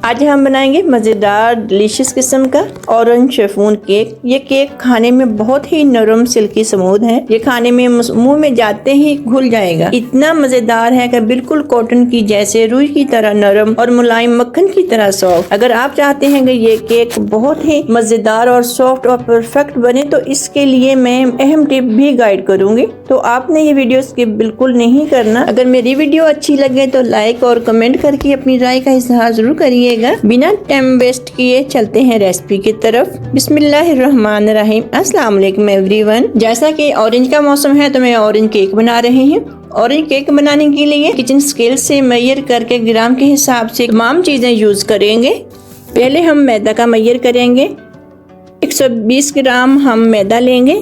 आज हम बनाएंगे मज़ेदार डिलीशियस किस्म का ऑरेंज शिफॉन केक। ये केक खाने में बहुत ही नरम सिल्की स्मूथ है। ये खाने में मुंह में जाते ही घुल जाएगा। इतना मज़ेदार है कि बिल्कुल कॉटन की जैसे रुई की तरह नरम और मुलायम मक्खन की तरह सॉफ्ट। अगर आप चाहते हैं कि ये केक बहुत ही मज़ेदार और सॉफ्ट और परफेक्ट बने तो इसके लिए मैं अहम टिप भी गाइड करूंगी, तो आपने ये वीडियो स्किप बिल्कुल नहीं करना। अगर मेरी वीडियो अच्छी लगे तो लाइक और कमेंट करके अपनी राय का इजहार जरूर करिएगा। बिना टाइम वेस्ट किए चलते हैं रेसिपी की तरफ। बिस्मिल्लाहिर्रहमानिर्रहीम। अस्सलाम वालेकुम एवरीवन। जैसा कि ऑरेंज का मौसम है तो मैं ऑरेंज केक बना रही हूँ। ऑरेंज केक बनाने के लिए किचन स्केल से मेजर करके ग्राम के हिसाब से तमाम चीजें यूज करेंगे। पहले हम मैदा का मेजर करेंगे। 120 ग्राम हम मैदा लेंगे।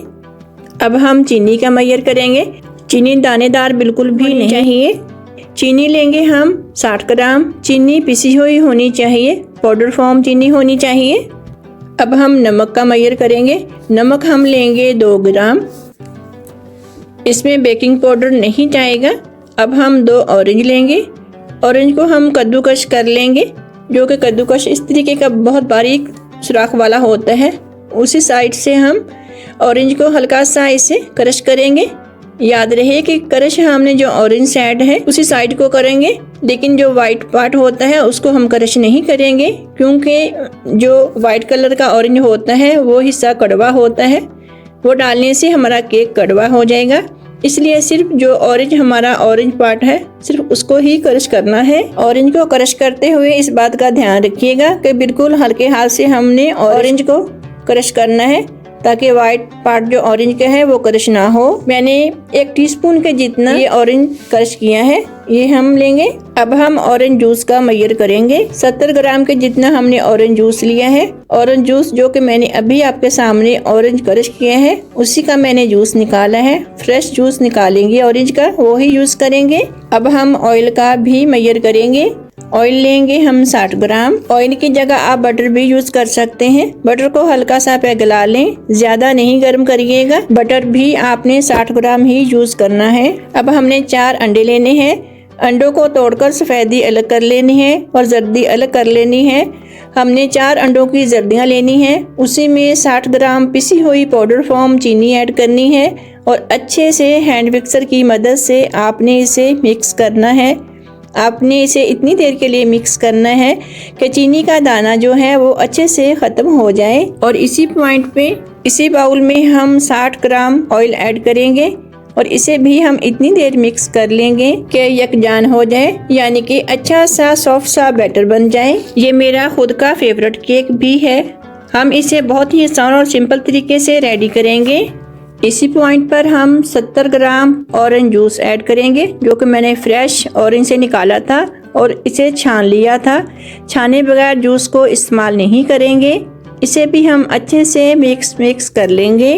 अब हम चीनी का मेजर करेंगे। चीनी दानेदार बिल्कुल भी नहीं चाहिए। चीनी लेंगे हम 60 ग्राम। चीनी पिसी हुई होनी चाहिए, पाउडर फॉर्म चीनी होनी चाहिए। अब हम नमक का मेजर करेंगे। नमक हम लेंगे 2 ग्राम। इसमें बेकिंग पाउडर नहीं जाएगा। अब हम 2 ऑरेंज लेंगे। ऑरेंज को हम कद्दूकश कर लेंगे, जो कि कद्दूकश इस तरीके का बहुत बारीक सुराख वाला होता है। उसी साइड से हम ऑरेंज को हल्का सा इसे क्रश करेंगे। याद रहे कि क्रश हमने जो ऑरेंज साइड है उसी साइड को करेंगे, लेकिन जो वाइट पार्ट होता है उसको हम क्रश नहीं करेंगे, क्योंकि जो वाइट कलर का ऑरेंज होता है वो हिस्सा कड़वा होता है। वो डालने से हमारा केक कड़वा हो जाएगा। इसलिए सिर्फ जो ऑरेंज हमारा ऑरेंज पार्ट है सिर्फ उसको ही क्रश करना है। ऑरेंज को क्रश करते हुए इस बात का ध्यान रखिएगा कि बिल्कुल हल्के हाथ से हमने ऑरेंज को क्रश करना है, ताकि व्हाइट पार्ट जो ऑरेंज का है वो क्रश ना हो। मैंने 1 टीस्पून के जितना ये ऑरेंज क्रश किया है, ये हम लेंगे। अब हम ऑरेंज जूस का मेजर करेंगे। 70 ग्राम के जितना हमने ऑरेंज जूस लिया है। ऑरेंज जूस जो कि मैंने अभी आपके सामने ऑरेंज क्रश किया है उसी का मैंने जूस निकाला है। फ्रेश जूस निकालेंगे ऑरेंज का, वो ही यूज करेंगे। अब हम ऑयल का भी मेजर करेंगे। ऑयल लेंगे हम 60 ग्राम। ऑयल की जगह आप बटर भी यूज कर सकते हैं। बटर को हल्का सा पिघला लें, ज्यादा नहीं गर्म करिएगा। बटर भी आपने 60 ग्राम ही यूज करना है। अब हमने 4 अंडे लेने हैं। अंडों को तोड़कर सफेदी अलग कर लेनी है और जर्दी अलग कर लेनी है। हमने 4 अंडों की जर्दियाँ लेनी है। उसी में 60 ग्राम पिसी हुई पाउडर फॉर्म चीनी ऐड करनी है और अच्छे से हैंड मिक्सर की मदद से आपने इसे मिक्स करना है। आपने इसे इतनी देर के लिए मिक्स करना है कि चीनी का दाना जो है वो अच्छे से ख़त्म हो जाए। और इसी पॉइंट पे इसी बाउल में हम 60 ग्राम ऑयल ऐड करेंगे और इसे भी हम इतनी देर मिक्स कर लेंगे कि यकजान हो जाए, यानी कि अच्छा सा सॉफ्ट सा बैटर बन जाए। ये मेरा खुद का फेवरेट केक भी है। हम इसे बहुत ही आसान और सिंपल तरीके से रेडी करेंगे। इसी पॉइंट पर हम 70 ग्राम ऑरेंज जूस ऐड करेंगे, जो कि मैंने फ्रेश ऑरेंज से निकाला था और इसे छान लिया था। छाने बगैर जूस को इस्तेमाल नहीं करेंगे। इसे भी हम अच्छे से मिक्स कर लेंगे।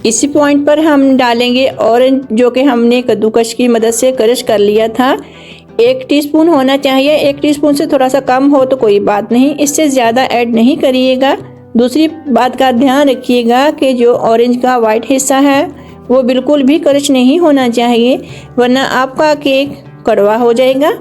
इसी पॉइंट पर हम डालेंगे ऑरेंज, जो कि हमने कद्दूकश की मदद से क्रश कर लिया था। 1 टीस्पून होना चाहिए। 1 टीस्पून से थोड़ा सा कम हो तो कोई बात नहीं, इससे ज़्यादा ऐड नहीं करिएगा। दूसरी बात का ध्यान रखिएगा कि जो ऑरेंज का वाइट हिस्सा है वो बिल्कुल भी क्रश नहीं होना चाहिए, वरना आपका केक कड़वा हो जाएगा।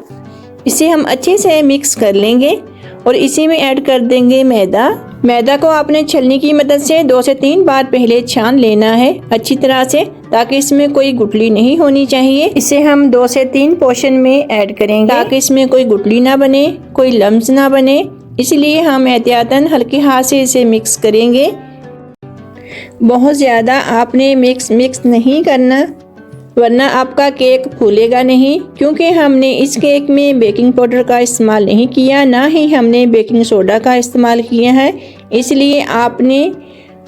इसे हम अच्छे से मिक्स कर लेंगे और इसी में ऐड कर देंगे मैदा। मैदा को आपने छलनी की मदद से 2 से 3 बार पहले छान लेना है अच्छी तरह से, ताकि इसमें कोई गुठली नहीं होनी चाहिए। इसे हम 2 से 3 पोर्शन में ऐड करेंगे, ताकि इसमें कोई गुठली ना बने, कोई लम्स ना बने। इसलिए हम एहतियातन हल्के हाथ से इसे मिक्स करेंगे। बहुत ज़्यादा आपने मिक्स नहीं करना, वरना आपका केक फूलेगा नहीं, क्योंकि हमने इस केक में बेकिंग पाउडर का इस्तेमाल नहीं किया, ना ही हमने बेकिंग सोडा का इस्तेमाल किया है। इसलिए आपने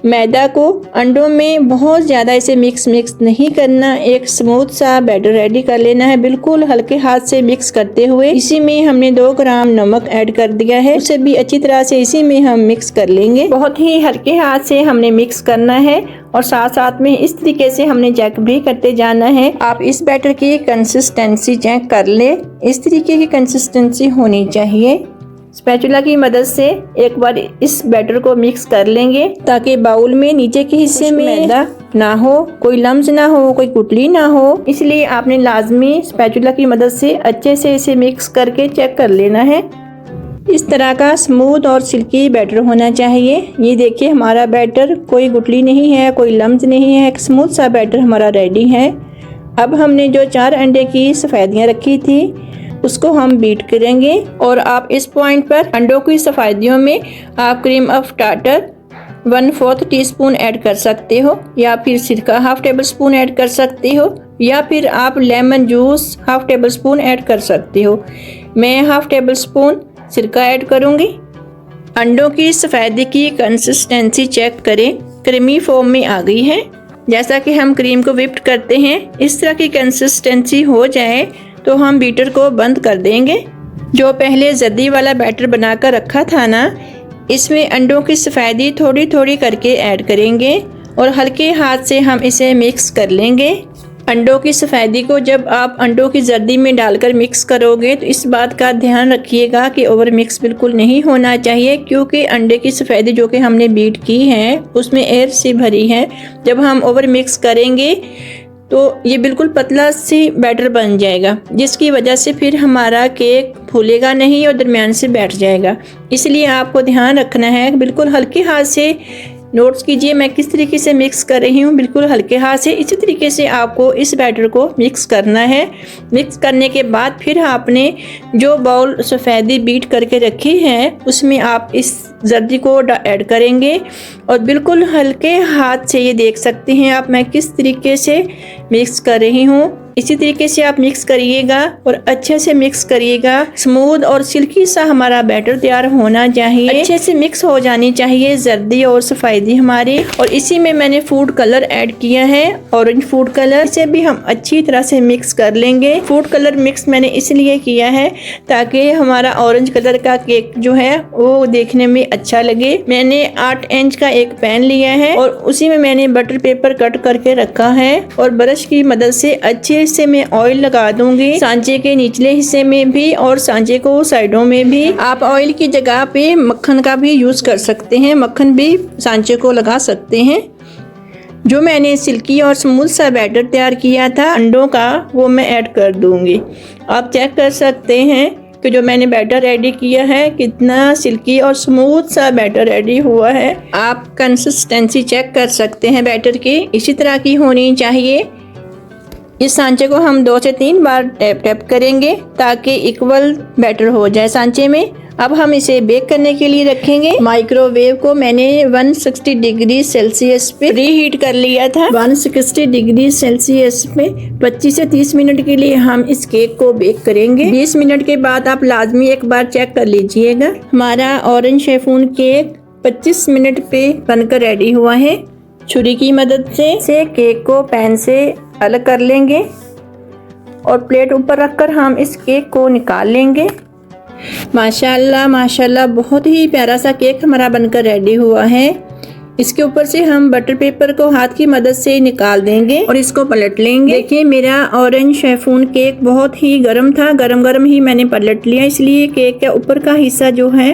मैदा को अंडों में बहुत ज़्यादा इसे मिक्स नहीं करना। एक स्मूथ सा बैटर रेडी कर लेना है, बिल्कुल हल्के हाथ से मिक्स करते हुए। इसी में हमने 2 ग्राम नमक ऐड कर दिया है, उसे भी अच्छी तरह से इसी में हम मिक्स कर लेंगे। बहुत ही हल्के हाथ से हमने मिक्स करना है और साथ साथ में इस तरीके से हमने चेक भी करते जाना है। आप इस बैटर की कंसिस्टेंसी चेक कर ले, इस तरीके की कंसिस्टेंसी होनी चाहिए। स्पैचुला की मदद से एक बार इस बैटर को मिक्स कर लेंगे, ताकि बाउल में नीचे के हिस्से में मैदा ना हो, कोई लम्स ना हो, कोई गुठली ना हो। इसलिए आपने लाजमी स्पैचुला की मदद से अच्छे से इसे मिक्स करके चेक कर लेना है। इस तरह का स्मूथ और सिल्की बैटर होना चाहिए। ये देखिए हमारा बैटर कोई गुठली नहीं है, कोई लम्स नहीं है, एक स्मूथ सा बैटर हमारा रेडी है। अब हमने जो 4 अंडे की सफ़ेदियाँ रखी थी उसको हम बीट करेंगे और आप इस पॉइंट पर अंडों की सफ़ेदियों में आप cream of tartar 1/4 teaspoon add कर सकते हो, या फिर सिरका हाफ टेबल स्पून ऐड कर सकते हो, या फिर आप lemon juice half table spoon add कर सकते हो। मैं हाफ टेबल स्पून सिरका ऐड करूँगी। अंडों की सफ़ेदी की कंसिस्टेंसी चेक करें, क्रीमी फॉर्म में आ गई है। जैसा कि हम क्रीम को विप्ड करते हैं इस तरह की कंसिस्टेंसी हो जाए तो हम बीटर को बंद कर देंगे। जो पहले जर्दी वाला बैटर बनाकर रखा था ना, इसमें अंडों की सफ़ेदी थोड़ी थोड़ी करके ऐड करेंगे और हल्के हाथ से हम इसे मिक्स कर लेंगे। अंडों की सफ़ेदी को जब आप अंडों की जर्दी में डालकर मिक्स करोगे तो इस बात का ध्यान रखिएगा कि ओवर मिक्स बिल्कुल नहीं होना चाहिए, क्योंकि अंडे की सफ़ेदी जो कि हमने बीट की है उसमें एयर से भरी है। जब हम ओवर मिक्स करेंगे तो ये बिल्कुल पतला सी बैटर बन जाएगा, जिसकी वजह से फिर हमारा केक फूलेगा नहीं और दरमियान से बैठ जाएगा। इसलिए आपको ध्यान रखना है, बिल्कुल हल्के हाथ से नोट्स कीजिए मैं किस तरीके से मिक्स कर रही हूँ, बिल्कुल हल्के हाथ से। इसी तरीके से आपको इस बैटर को मिक्स करना है। मिक्स करने के बाद फिर आपने जो बाउल सफ़ेदी बीट करके रखी है उसमें आप इस जर्दी को ऐड करेंगे और बिल्कुल हल्के हाथ से, ये देख सकते हैं आप मैं किस तरीके से मिक्स कर रही हूँ। इसी तरीके से आप मिक्स करिएगा और अच्छे से मिक्स करिएगा। स्मूथ और सिल्की सा हमारा बैटर तैयार होना चाहिए। अच्छे से मिक्स हो जानी चाहिए जर्दी और सफ़ेदी हमारी। और इसी में मैंने फूड कलर ऐड किया है, ऑरेंज फूड कलर। इसे भी हम अच्छी तरह से मिक्स कर लेंगे। फूड कलर मिक्स मैंने इसलिए किया है ताकि हमारा ऑरेंज कलर का केक जो है वो देखने में अच्छा लगे। मैंने 8 इंच का एक पैन लिया है और उसी में मैंने बटर पेपर कट करके रखा है और ब्रश की मदद से अच्छे से मैं ऑयल लगा दूंगी सांचे के निचले हिस्से में भी और सांचे को साइडों में भी। आप ऑयल की जगह पे मक्खन का भी यूज कर सकते हैं, मक्खन भी सांचे को लगा सकते हैं। जो मैंने सिल्की और स्मूथ सा बैटर तैयार किया था अंडों का, वो मैं ऐड कर दूंगी। आप चेक कर सकते हैं कि जो मैंने बैटर रेडी किया है कितना सिल्की और स्मूथ सा बैटर रेडी हुआ है। आप कंसिस्टेंसी चेक कर सकते हैं बैटर की, इसी तरह की होनी चाहिए। इस सांचे को हम 2 से 3 बार टैप टैप करेंगे ताकि इक्वल बैटर हो जाए सांचे में। अब हम इसे बेक करने के लिए रखेंगे। माइक्रोवेव को मैंने 160 डिग्री सेल्सियस पे रीहीट कर लिया था। 160 डिग्री सेल्सियस पे 25 से 30 मिनट के लिए हम इस केक को बेक करेंगे। 20 मिनट के बाद आप लाजमी एक बार चेक कर लीजिएगा। हमारा ऑरेंज शेफून केक 25 मिनट पे बनकर रेडी हुआ है। छुरी की मदद से केक को पैन से अलग कर लेंगे और प्लेट ऊपर रखकर हम इस केक को निकाल लेंगे। माशाल्लाह माशाल्लाह बहुत ही प्यारा सा केक हमारा बनकर रेडी हुआ है। इसके ऊपर से हम बटर पेपर को हाथ की मदद से निकाल देंगे और इसको पलट लेंगे। देखिए मेरा ऑरेंज शेफून केक बहुत ही गर्म था, गरम गरम ही मैंने पलट लिया, इसलिए केक का ऊपर का हिस्सा जो है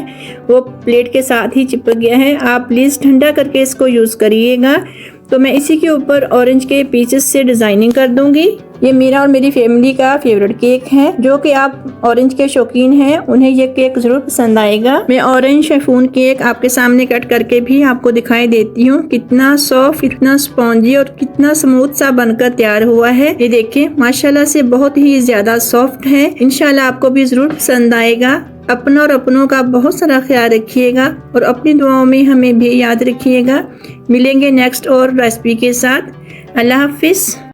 वो प्लेट के साथ ही चिपक गया है। आप प्लीज़ ठंडा करके इसको यूज़ करिएगा। तो मैं इसी के ऊपर ऑरेंज के पीसेस से डिज़ाइनिंग कर दूंगी। ये मेरा और मेरी फैमिली का फेवरेट केक है। जो कि आप ऑरेंज के शौकीन हैं उन्हें ये केक ज़रूर पसंद आएगा। मैं ऑरेंज शेफून केक आपके सामने कट करके भी आपको दिखाई देती हूँ कितना सॉफ्ट, कितना स्पॉन्जी और कितना स्मूथ सा बनकर तैयार हुआ है। ये देखिए माशाल्लाह से बहुत ही ज़्यादा सॉफ्ट है। इंशाल्लाह आपको भी ज़रूर पसंद आएगा। अपना और अपनों का बहुत सारा ख्याल रखिएगा और अपनी दुआओं में हमें भी याद रखिएगा। मिलेंगे नेक्स्ट और रेसिपी के साथ। अल्लाह हाफिज़।